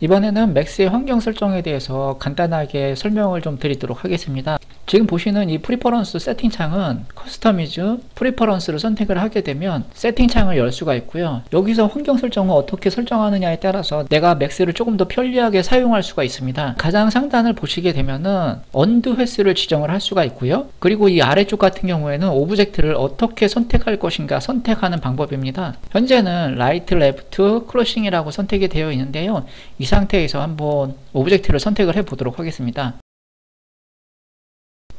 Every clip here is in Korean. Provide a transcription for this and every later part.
이번에는 맥스의 환경 설정에 대해서 간단하게 설명을 좀 드리도록 하겠습니다. 지금 보시는 이 프리퍼런스 세팅 창은 커스터미즈 프리퍼런스를 선택을 하게 되면 세팅 창을 열 수가 있고요. 여기서 환경 설정을 어떻게 설정하느냐에 따라서 내가 맥스를 조금 더 편리하게 사용할 수가 있습니다. 가장 상단을 보시게 되면은 언드 횟수를 지정을 할 수가 있고요. 그리고 이 아래쪽 같은 경우에는 오브젝트를 어떻게 선택할 것인가 선택하는 방법입니다. 현재는 라이트, 레프트, 크로싱이라고 선택이 되어 있는데요. 이 상태에서 한번 오브젝트를 선택을 해 보도록 하겠습니다.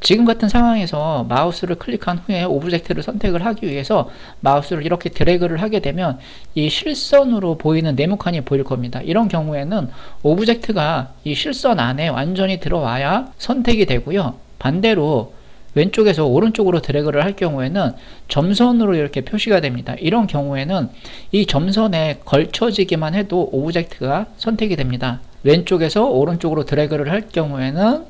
지금 같은 상황에서 마우스를 클릭한 후에 오브젝트를 선택을 하기 위해서 마우스를 이렇게 드래그를 하게 되면 이 실선으로 보이는 네모칸이 보일 겁니다. 이런 경우에는 오브젝트가 이 실선 안에 완전히 들어와야 선택이 되고요. 반대로 왼쪽에서 오른쪽으로 드래그를 할 경우에는 점선으로 이렇게 표시가 됩니다. 이런 경우에는 이 점선에 걸쳐지기만 해도 오브젝트가 선택이 됩니다. 왼쪽에서 오른쪽으로 드래그를 할 경우에는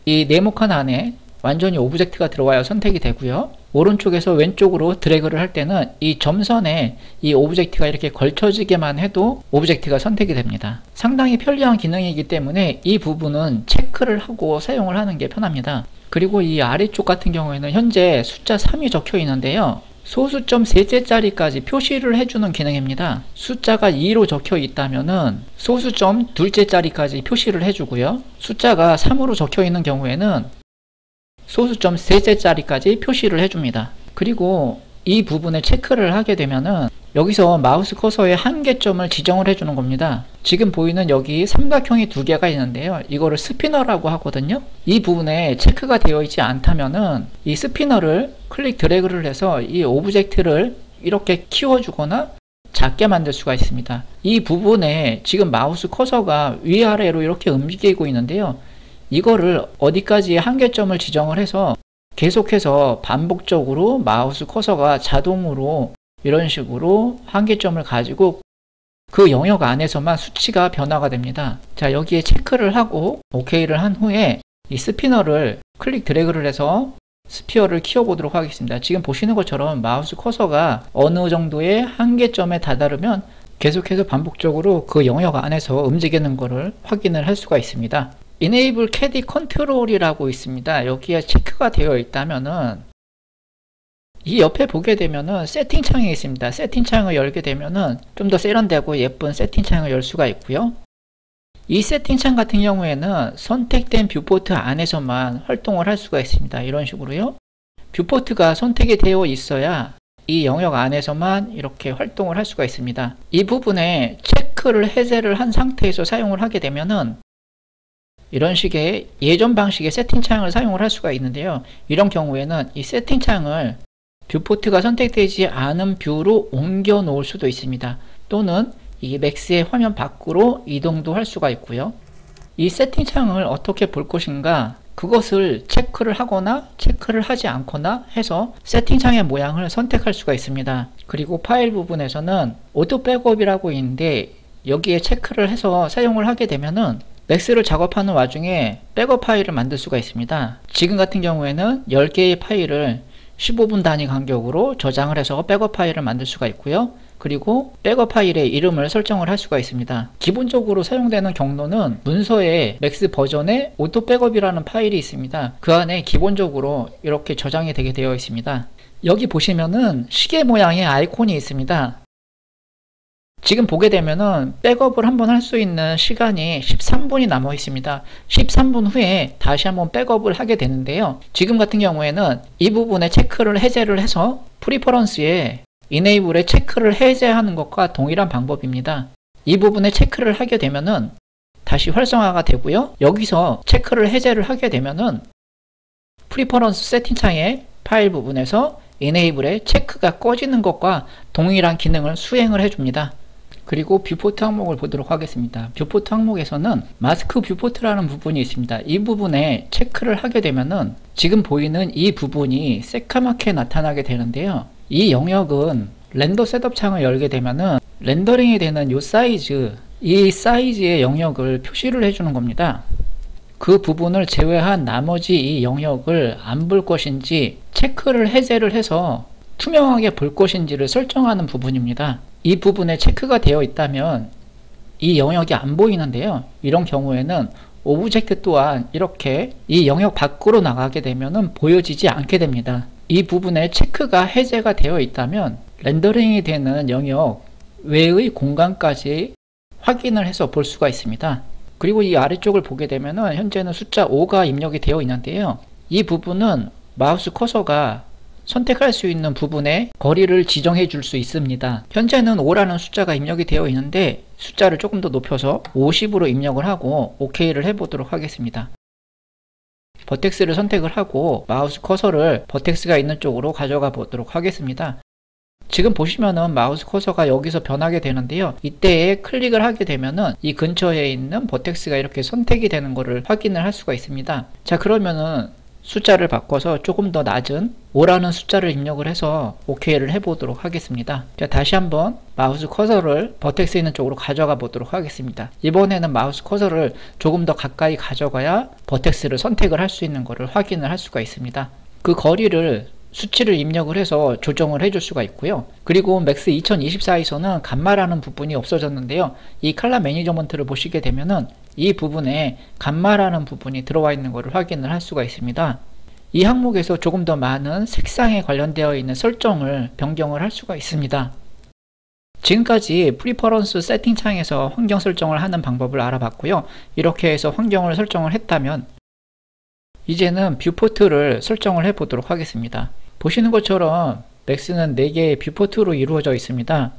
이 네모칸 안에 완전히 오브젝트가 들어와야 선택이 되고요. 오른쪽에서 왼쪽으로 드래그를 할 때는 이 점선에 이 오브젝트가 이렇게 걸쳐지게만 해도 오브젝트가 선택이 됩니다. 상당히 편리한 기능이기 때문에 이 부분은 체크를 하고 사용을 하는 게 편합니다. 그리고 이 아래쪽 같은 경우에는 현재 숫자 3이 적혀 있는데요. 소수점 셋째짜리까지 표시를 해주는 기능입니다. 숫자가 2로 적혀 있다면은 소수점 둘째짜리까지 표시를 해주고요. 숫자가 3으로 적혀 있는 경우에는 소수점 셋째짜리까지 표시를 해줍니다. 그리고 이 부분을 체크를 하게 되면은 여기서 마우스 커서의 한계점을 지정을 해주는 겁니다. 지금 보이는 여기 삼각형이 두 개가 있는데요. 이거를 스피너라고 하거든요. 이 부분에 체크가 되어 있지 않다면은 이 스피너를 클릭 드래그를 해서 이 오브젝트를 이렇게 키워주거나 작게 만들 수가 있습니다. 이 부분에 지금 마우스 커서가 위아래로 이렇게 움직이고 있는데요. 이거를 어디까지 한계점을 지정을 해서 계속해서 반복적으로 마우스 커서가 자동으로 이런 식으로 한계점을 가지고 그 영역 안에서만 수치가 변화가 됩니다. 자, 여기에 체크를 하고 OK를 한 후에 이 스피너를 클릭 드래그를 해서 스피어를 키워보도록 하겠습니다. 지금 보시는 것처럼 마우스 커서가 어느 정도의 한계점에 다다르면 계속해서 반복적으로 그 영역 안에서 움직이는 것을 확인을 할 수가 있습니다. Enable CAD Control이라고 있습니다. 여기에 체크가 되어 있다면은 이 옆에 보게 되면은 세팅 창이 있습니다. 세팅 창을 열게 되면은 좀 더 세련되고 예쁜 세팅 창을 열 수가 있고요. 이 세팅 창 같은 경우에는 선택된 뷰포트 안에서만 활동을 할 수가 있습니다. 이런 식으로요. 뷰포트가 선택이 되어 있어야 이 영역 안에서만 이렇게 활동을 할 수가 있습니다. 이 부분에 체크를 해제를 한 상태에서 사용을 하게 되면은 이런 식의 예전 방식의 세팅창을 사용을 할 수가 있는데요. 이런 경우에는 이 세팅창을 뷰포트가 선택되지 않은 뷰로 옮겨 놓을 수도 있습니다. 또는 이 맥스의 화면 밖으로 이동도 할 수가 있고요. 이 세팅창을 어떻게 볼 것인가 그것을 체크를 하거나 체크를 하지 않거나 해서 세팅창의 모양을 선택할 수가 있습니다. 그리고 파일 부분에서는 오토 백업이라고 있는데 여기에 체크를 해서 사용을 하게 되면은 맥스를 작업하는 와중에 백업 파일을 만들 수가 있습니다. 지금 같은 경우에는 10개의 파일을 15분 단위 간격으로 저장을 해서 백업 파일을 만들 수가 있고요. 그리고 백업 파일의 이름을 설정을 할 수가 있습니다. 기본적으로 사용되는 경로는 문서에 맥스 버전의 오토 백업이라는 파일이 있습니다. 그 안에 기본적으로 이렇게 저장이 되게 되어 있습니다. 여기 보시면은 시계 모양의 아이콘이 있습니다. 지금 보게 되면은 백업을 한번 할 수 있는 시간이 13분이 남아 있습니다. 13분 후에 다시 한번 백업을 하게 되는데요. 지금 같은 경우에는 이 부분에 체크를 해제를 해서 프리퍼런스에 Enable에 체크를 해제하는 것과 동일한 방법입니다. 이 부분에 체크를 하게 되면은 다시 활성화가 되고요. 여기서 체크를 해제를 하게 되면은 프리퍼런스 세팅창의 파일 부분에서 Enable에 체크가 꺼지는 것과 동일한 기능을 수행을 해줍니다. 그리고 뷰포트 항목을 보도록 하겠습니다. 뷰포트 항목에서는 마스크 뷰포트라는 부분이 있습니다. 이 부분에 체크를 하게 되면은 지금 보이는 이 부분이 새까맣게 나타나게 되는데요. 이 영역은 렌더 셋업 창을 열게 되면은 렌더링이 되는 이 사이즈의 영역을 표시를 해주는 겁니다. 그 부분을 제외한 나머지 이 영역을 안 볼 것인지 체크를 해제를 해서 투명하게 볼 것인지를 설정하는 부분입니다. 이 부분에 체크가 되어 있다면 이 영역이 안 보이는데요. 이런 경우에는 오브젝트 또한 이렇게 이 영역 밖으로 나가게 되면 보여지지 않게 됩니다. 이 부분에 체크가 해제가 되어 있다면 렌더링이 되는 영역 외의 공간까지 확인을 해서 볼 수가 있습니다. 그리고 이 아래쪽을 보게 되면 현재는 숫자 5가 입력이 되어 있는데요. 이 부분은 마우스 커서가 선택할 수 있는 부분에 거리를 지정해 줄 수 있습니다. 현재는 5라는 숫자가 입력이 되어 있는데 숫자를 조금 더 높여서 50으로 입력을 하고 OK를 해보도록 하겠습니다. 버텍스를 선택을 하고 마우스 커서를 버텍스가 있는 쪽으로 가져가 보도록 하겠습니다. 지금 보시면은 마우스 커서가 여기서 변하게 되는데요. 이때에 클릭을 하게 되면은 이 근처에 있는 버텍스가 이렇게 선택이 되는 것을 확인을 할 수가 있습니다. 자, 그러면은 숫자를 바꿔서 조금 더 낮은 5라는 숫자를 입력을 해서 OK를 해보도록 하겠습니다. 자, 다시 한번 마우스 커서를 버텍스 있는 쪽으로 가져가 보도록 하겠습니다. 이번에는 마우스 커서를 조금 더 가까이 가져가야 버텍스를 선택을 할 수 있는 것을 확인을 할 수가 있습니다. 그 거리를 수치를 입력을 해서 조정을 해줄 수가 있고요. 그리고 맥스 2024에서는 감마라는 부분이 없어졌는데요. 이 컬러 매니저먼트를 보시게 되면은 이 부분에 감마라는 부분이 들어와 있는 것을 확인을 할 수가 있습니다. 이 항목에서 조금 더 많은 색상에 관련되어 있는 설정을 변경을 할 수가 있습니다. 지금까지 프리퍼런스 세팅 창에서 환경 설정을 하는 방법을 알아봤고요. 이렇게 해서 환경을 설정을 했다면 이제는 뷰포트를 설정을 해 보도록 하겠습니다. 보시는 것처럼 맥스는 4개의 뷰포트로 이루어져 있습니다.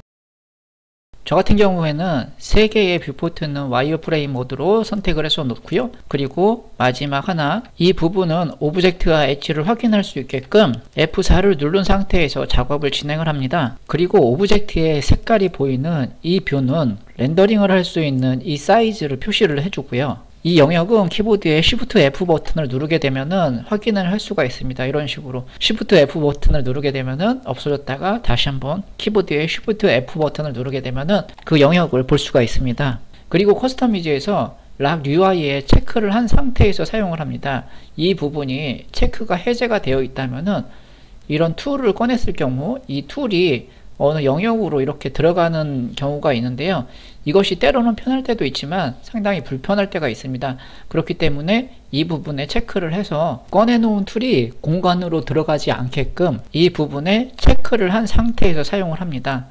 저 같은 경우에는 3개의 뷰포트는 와이어프레임 모드로 선택을 해서 놓고요. 그리고 마지막 하나, 이 부분은 오브젝트와 엣지를 확인할 수 있게끔 F4를 누른 상태에서 작업을 진행을 합니다. 그리고 오브젝트의 색깔이 보이는 이 뷰는 렌더링을 할 수 있는 이 사이즈를 표시를 해주고요. 이 영역은 키보드의 Shift F 버튼을 누르게 되면은 확인을 할 수가 있습니다. 이런 식으로 Shift F 버튼을 누르게 되면은 없어졌다가 다시 한번 키보드의 Shift F 버튼을 누르게 되면은 그 영역을 볼 수가 있습니다. 그리고 커스터미즈에서 락 UI에 체크를 한 상태에서 사용을 합니다. 이 부분이 체크가 해제가 되어 있다면은 이런 툴을 꺼냈을 경우 이 툴이 어느 영역으로 이렇게 들어가는 경우가 있는데요. 이것이 때로는 편할 때도 있지만 상당히 불편할 때가 있습니다. 그렇기 때문에 이 부분에 체크를 해서 꺼내놓은 툴이 공간으로 들어가지 않게끔 이 부분에 체크를 한 상태에서 사용을 합니다.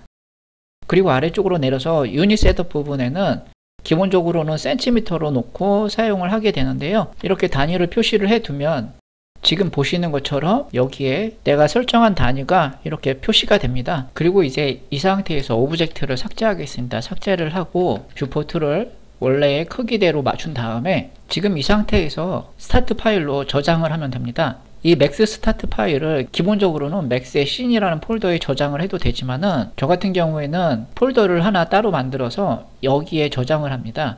그리고 아래쪽으로 내려서 유닛 셋업 부분에는 기본적으로는 센티미터로 놓고 사용을 하게 되는데요. 이렇게 단위를 표시를 해두면 지금 보시는 것처럼 여기에 내가 설정한 단위가 이렇게 표시가 됩니다. 그리고 이제 이 상태에서 오브젝트를 삭제하겠습니다. 삭제를 하고 뷰포트를 원래의 크기대로 맞춘 다음에 지금 이 상태에서 스타트 파일로 저장을 하면 됩니다. 이 맥스 스타트 파일을 기본적으로는 맥스의 씬이라는 폴더에 저장을 해도 되지만은 저 같은 경우에는 폴더를 하나 따로 만들어서 여기에 저장을 합니다.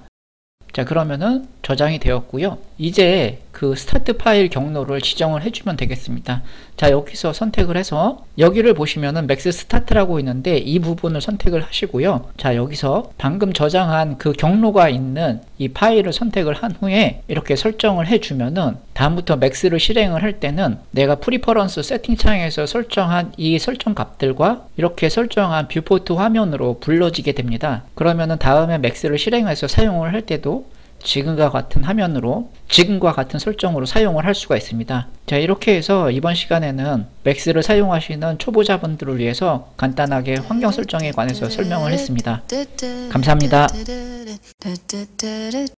자, 그러면은 저장이 되었고요. 이제 그 스타트 파일 경로를 지정을 해주면 되겠습니다. 자, 여기서 선택을 해서 여기를 보시면은 맥스 스타트라고 있는데 이 부분을 선택을 하시고요. 자, 여기서 방금 저장한 그 경로가 있는 이 파일을 선택을 한 후에 이렇게 설정을 해주면은 다음부터 맥스를 실행을 할 때는 내가 프리퍼런스 세팅 창에서 설정한 이 설정 값들과 이렇게 설정한 뷰포트 화면으로 불러지게 됩니다. 그러면은 다음에 맥스를 실행해서 사용을 할 때도 지금과 같은 화면으로 지금과 같은 설정으로 사용을 할 수가 있습니다. 자, 이렇게 해서 이번 시간에는 맥스를 사용하시는 초보자분들을 위해서 간단하게 환경 설정에 관해서 설명을 했습니다. 감사합니다.